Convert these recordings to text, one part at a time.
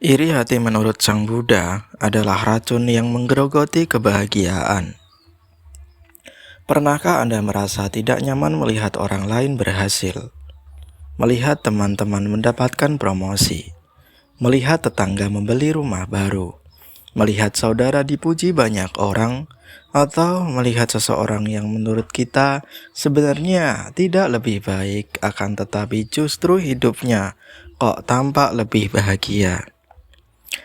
Iri hati menurut Sang Buddha adalah racun yang menggerogoti kebahagiaan. Pernahkah Anda merasa tidak nyaman melihat orang lain berhasil? Melihat teman-teman mendapatkan promosi? Melihat tetangga membeli rumah baru? Melihat saudara dipuji banyak orang? Atau melihat seseorang yang menurut kita sebenarnya tidak lebih baik, akan tetapi justru hidupnya kok tampak lebih bahagia?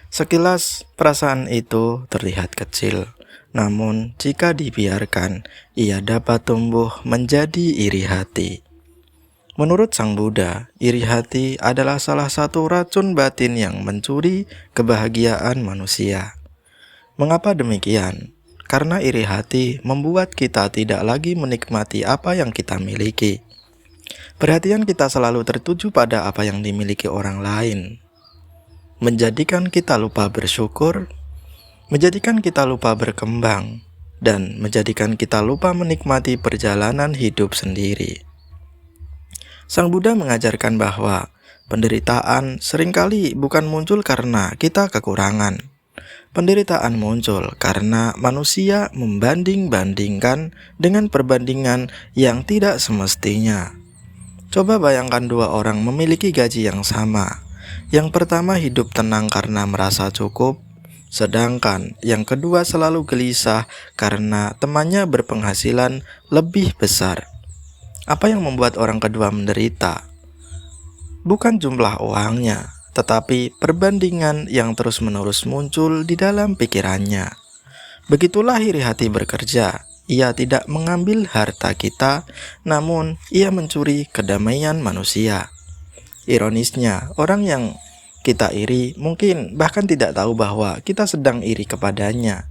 Sekilas perasaan itu terlihat kecil, namun jika dibiarkan, ia dapat tumbuh menjadi iri hati. Menurut Sang Buddha, iri hati adalah salah satu racun batin yang mencuri kebahagiaan manusia. Mengapa demikian? Karena iri hati membuat kita tidak lagi menikmati apa yang kita miliki. Perhatian kita selalu tertuju pada apa yang dimiliki orang lain, menjadikan kita lupa bersyukur, menjadikan kita lupa berkembang, dan menjadikan kita lupa menikmati perjalanan hidup sendiri. Sang Buddha mengajarkan bahwa penderitaan seringkali bukan muncul karena kita kekurangan. Penderitaan muncul karena manusia membanding-bandingkan dengan perbandingan yang tidak semestinya. Coba bayangkan dua orang memiliki gaji yang sama. Yang pertama hidup tenang karena merasa cukup, sedangkan yang kedua selalu gelisah karena temannya berpenghasilan lebih besar. Apa yang membuat orang kedua menderita? Bukan jumlah uangnya, tetapi perbandingan yang terus-menerus muncul di dalam pikirannya. Begitulah iri hati bekerja. Ia tidak mengambil harta kita, namun ia mencuri kedamaian manusia. Ironisnya, orang yang kita iri mungkin bahkan tidak tahu bahwa kita sedang iri kepadanya.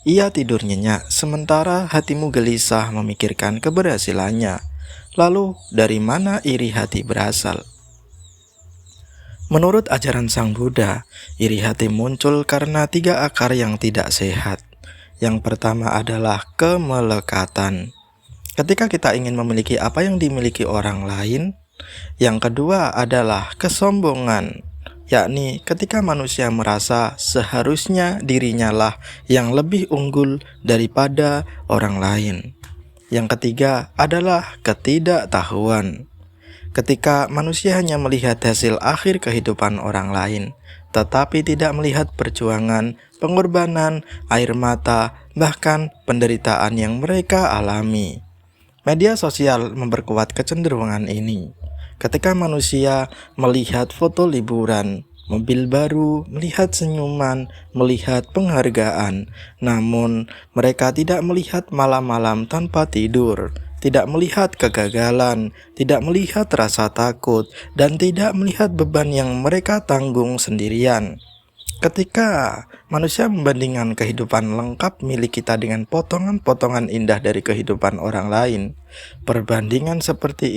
Ia tidur nyenyak, sementara hatimu gelisah memikirkan keberhasilannya. Lalu, dari mana iri hati berasal? Menurut ajaran Sang Buddha, iri hati muncul karena 3 akar yang tidak sehat. Yang pertama adalah kemelekatan. Ketika kita ingin memiliki apa yang dimiliki orang lain. Yang kedua adalah kesombongan, yakni ketika manusia merasa seharusnya dirinya lah yang lebih unggul daripada orang lain. Yang ketiga adalah ketidaktahuan. Ketika manusia hanya melihat hasil akhir kehidupan orang lain, tetapi tidak melihat perjuangan, pengorbanan, air mata, bahkan penderitaan yang mereka alami. Media sosial memperkuat kecenderungan ini. Ketika manusia melihat foto liburan, mobil baru, melihat senyuman, melihat penghargaan, namun mereka tidak melihat malam-malam tanpa tidur, tidak melihat kegagalan, tidak melihat rasa takut, dan tidak melihat beban yang mereka tanggung sendirian. Ketika manusia membandingkan kehidupan lengkap milik kita dengan potongan-potongan indah dari kehidupan orang lain, perbandingan seperti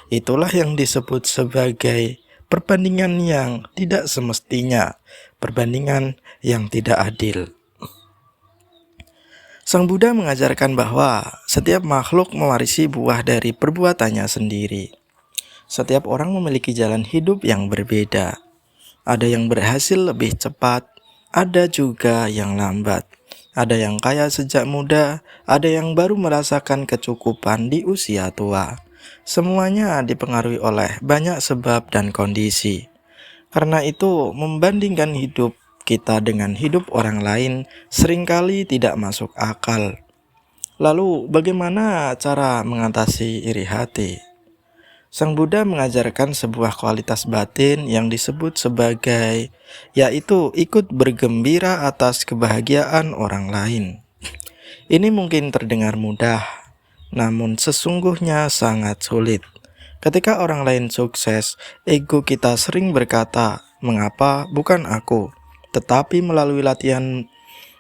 itulah yang disebut sebagai perbandingan yang tidak semestinya, perbandingan yang tidak adil. Sang Buddha mengajarkan bahwa setiap makhluk mewarisi buah dari perbuatannya sendiri. Setiap orang memiliki jalan hidup yang berbeda. Ada yang berhasil lebih cepat, ada juga yang lambat. Ada yang kaya sejak muda, ada yang baru merasakan kecukupan di usia tua. Semuanya dipengaruhi oleh banyak sebab dan kondisi. Karena itu, membandingkan hidup kita dengan hidup orang lain seringkali tidak masuk akal. Lalu, bagaimana cara mengatasi iri hati? Sang Buddha mengajarkan sebuah kualitas batin yang disebut sebagai, yaitu ikut bergembira atas kebahagiaan orang lain. Ini mungkin terdengar mudah, namun sesungguhnya sangat sulit. Ketika orang lain sukses, ego kita sering berkata, "Mengapa bukan aku?" Tetapi melalui latihan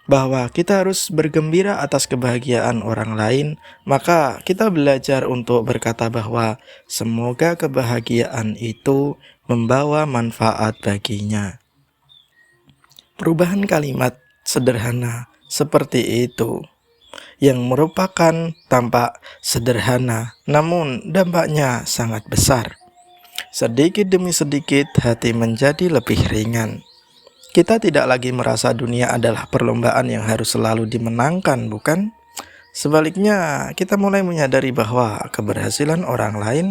bahwa kita harus bergembira atas kebahagiaan orang lain, maka kita belajar untuk berkata bahwa semoga kebahagiaan itu membawa manfaat baginya. Perubahan kalimat sederhana seperti itu yang merupakan tampak sederhana, namun dampaknya sangat besar. Sedikit demi sedikit hati menjadi lebih ringan. Kita tidak lagi merasa dunia adalah perlombaan yang harus selalu dimenangkan, bukan? Sebaliknya, kita mulai menyadari bahwa keberhasilan orang lain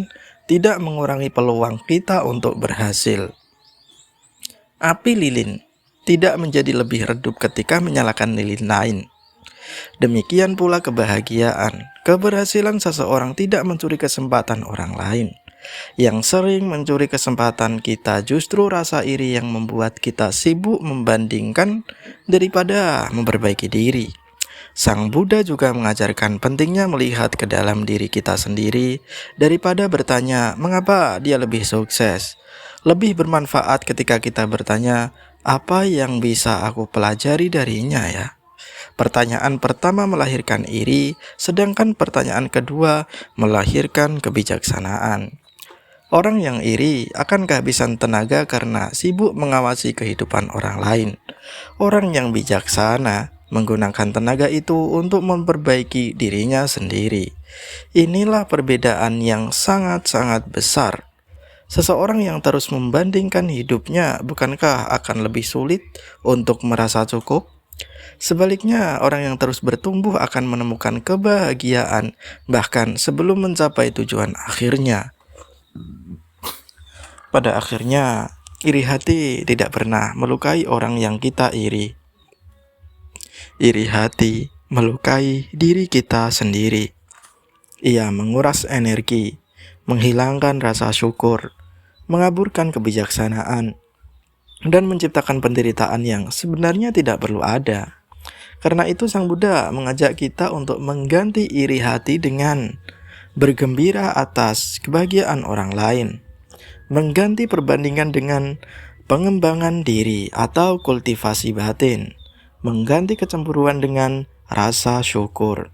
tidak mengurangi peluang kita untuk berhasil. Api lilin tidak menjadi lebih redup ketika menyalakan lilin lain. Demikian pula kebahagiaan. Keberhasilan seseorang tidak mencuri kesempatan orang lain. Yang sering mencuri kesempatan kita justru rasa iri yang membuat kita sibuk membandingkan daripada memperbaiki diri. Sang Buddha juga mengajarkan pentingnya melihat ke dalam diri kita sendiri daripada bertanya mengapa dia lebih sukses. Lebih bermanfaat ketika kita bertanya, apa yang bisa aku pelajari darinya ya? Pertanyaan pertama melahirkan iri, sedangkan pertanyaan kedua melahirkan kebijaksanaan. Orang yang iri akan kehabisan tenaga karena sibuk mengawasi kehidupan orang lain. Orang yang bijaksana menggunakan tenaga itu untuk memperbaiki dirinya sendiri. Inilah perbedaan yang sangat-sangat besar. Seseorang yang terus membandingkan hidupnya bukankah akan lebih sulit untuk merasa cukup? Sebaliknya, orang yang terus bertumbuh akan menemukan kebahagiaan bahkan sebelum mencapai tujuan akhirnya. Pada akhirnya, iri hati tidak pernah melukai orang yang kita iri. Iri hati melukai diri kita sendiri. Ia menguras energi, menghilangkan rasa syukur, mengaburkan kebijaksanaan, dan menciptakan penderitaan yang sebenarnya tidak perlu ada. Karena itu Sang Buddha mengajak kita untuk mengganti iri hati dengan bergembira atas kebahagiaan orang lain, mengganti perbandingan dengan pengembangan diri atau kultivasi batin, mengganti kecemburuan dengan rasa syukur.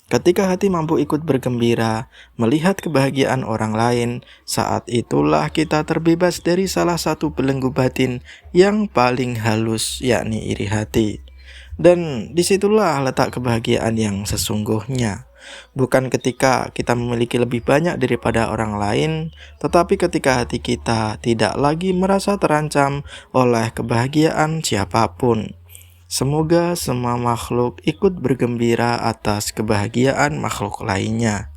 Ketika hati mampu ikut bergembira, melihat kebahagiaan orang lain, saat itulah kita terbebas dari salah satu belenggu batin yang paling halus, yakni iri hati. Dan disitulah letak kebahagiaan yang sesungguhnya. Bukan ketika kita memiliki lebih banyak daripada orang lain, tetapi ketika hati kita tidak lagi merasa terancam oleh kebahagiaan siapapun. Semoga semua makhluk ikut bergembira atas kebahagiaan makhluk lainnya.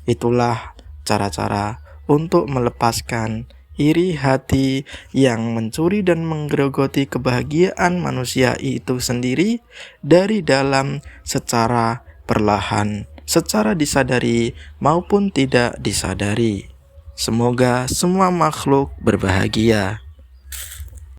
Itulah cara-cara untuk melepaskan iri hati yang mencuri dan menggerogoti kebahagiaan manusia itu sendiri dari dalam secara perlahan, secara disadari maupun tidak disadari. Semoga semua makhluk berbahagia.